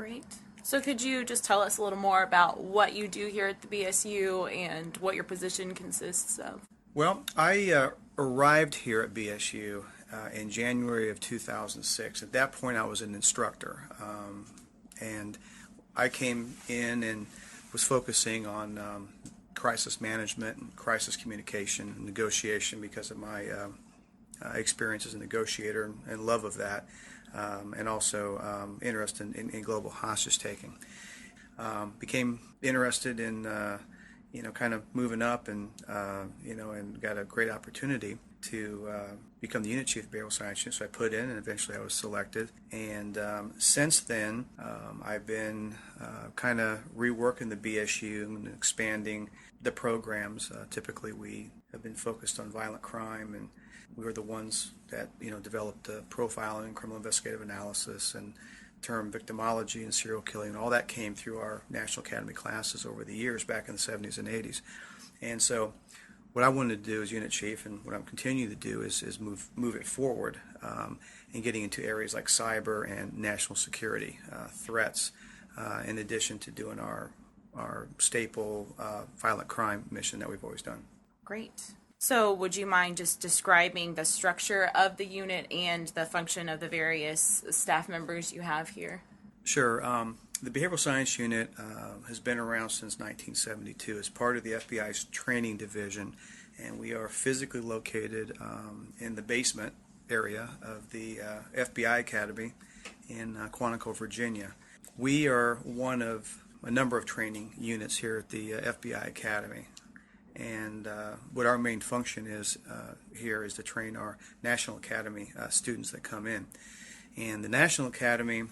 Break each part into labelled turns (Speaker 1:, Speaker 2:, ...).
Speaker 1: Great. So could you just tell us a little more about what you do here at the BSU and what your position consists of?
Speaker 2: Well, I arrived here at BSU in January of 2006. At that point, I was an instructor, and I came in and was focusing on crisis management and crisis communication and negotiation because of my experience as a negotiator and love of that, and also interest in global hostage taking. Became interested in kind of moving up, and and got a great opportunity to become the unit chief of behavioral science unit. So I put in, and eventually I was selected. And since then, I've been kind of reworking the BSU and expanding the programs. Typically, we have been focused on violent crime, and we were the ones that developed profiling and criminal investigative analysis and term victimology and serial killing, and all that came through our National Academy classes over the years back in the 70s and 80s. And so what I wanted to do as unit chief, and what I'm continuing to do, is move it forward and getting into areas like cyber and national security threats, in addition to doing our staple violent crime mission that we've always done.
Speaker 1: Great. So would you mind just describing the structure of the unit and the function of the various staff members you have here?
Speaker 2: Sure. The Behavioral Science Unit has been around since 1972 as part of the FBI's training division, and we are physically located in the basement area of the FBI Academy in Quantico, Virginia. We are one of a number of training units here at the FBI Academy. And what our main function is here is to train our National Academy students that come in. And the National Academy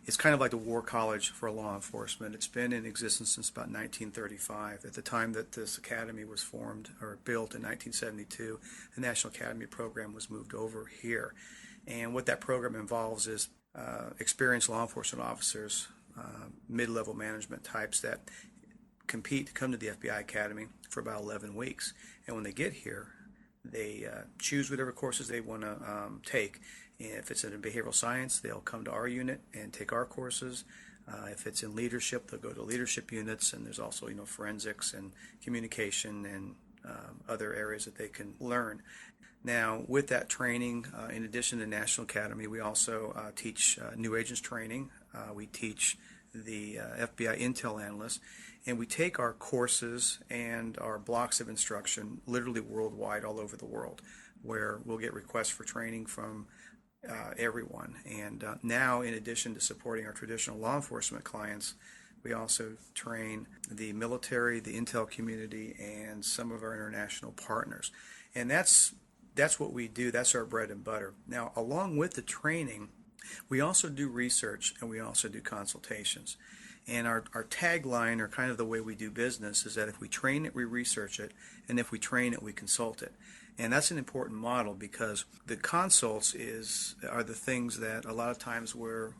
Speaker 2: is kind of like the War College for law enforcement. It's been in existence since about 1935. At the time that this academy was formed or built in 1972, the National Academy program was moved over here. And what that program involves is experienced law enforcement officers, mid-level management types that compete to come to the FBI Academy for about 11 weeks. And when they get here, they choose whatever courses they want to take. And if it's in behavioral science, they'll come to our unit and take our courses. If it's in leadership, they'll go to leadership units, and there's also forensics and communication and other areas that they can learn. Now, with that training, in addition to National Academy, we also teach new agents training. We teach the FBI intel analysts, and we take our courses and our blocks of instruction literally worldwide, all over the world, where we'll get requests for training from everyone. And now, in addition to supporting our traditional law enforcement clients, we also train the military, the intel community, and some of our international partners. And that's what we do. That's our bread and butter. Now, along with the training, we also do research, and we also do consultations. And our tagline, or kind of the way we do business, is that if we train it, we research it, and if we train it, we consult it. And that's an important model, because the consults are the things that a lot of times we're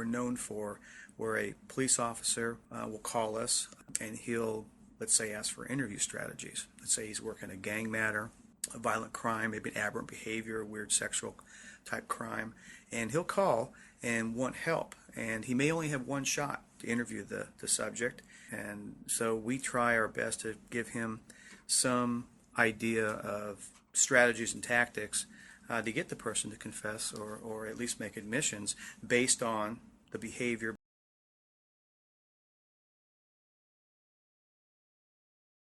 Speaker 2: known for, where a police officer will call us, and he'll, let's say, ask for interview strategies. Let's say he's working a gang matter, a violent crime, maybe an aberrant behavior, a weird sexual type crime, and he'll call and want help. And he may only have one shot to interview the subject, and so we try our best to give him some idea of strategies and tactics to get the person to confess, or at least make admissions based on the behavior,